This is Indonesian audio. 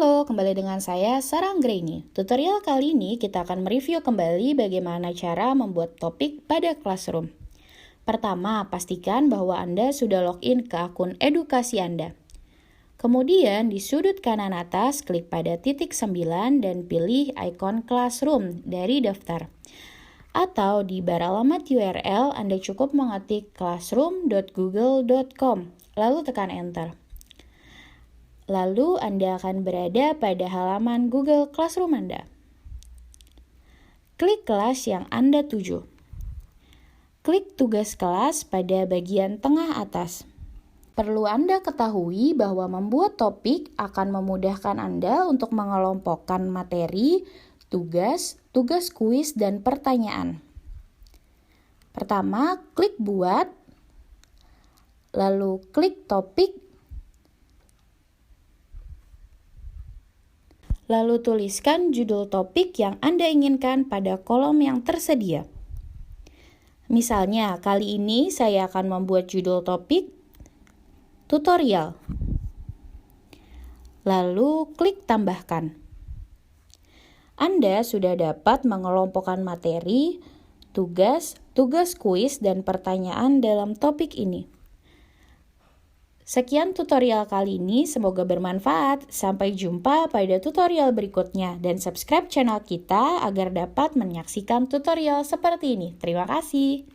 Halo, kembali dengan saya Sarah Anggraini. Tutorial kali ini kita akan mereview kembali bagaimana cara membuat topik pada Classroom. Pertama, pastikan bahwa Anda sudah login ke akun edukasi Anda. Kemudian di sudut kanan atas klik pada titik 9 dan pilih ikon Classroom dari daftar. Atau di bar alamat URL Anda cukup mengetik classroom.google.com lalu tekan enter. Lalu Anda akan berada pada halaman Google Classroom Anda. Klik kelas yang Anda tuju. Klik tugas kelas pada bagian tengah atas. Perlu Anda ketahui bahwa membuat topik akan memudahkan Anda untuk mengelompokkan materi, tugas kuis, dan pertanyaan. Pertama, klik buat, lalu klik topik, lalu tuliskan judul topik yang Anda inginkan pada kolom yang tersedia. Misalnya, kali ini saya akan membuat judul topik tutorial. Lalu klik tambahkan. Anda sudah dapat mengelompokkan materi, tugas kuis, dan pertanyaan dalam topik ini. Sekian tutorial kali ini, semoga bermanfaat. Sampai jumpa pada tutorial berikutnya dan subscribe channel kita agar dapat menyaksikan tutorial seperti ini. Terima kasih.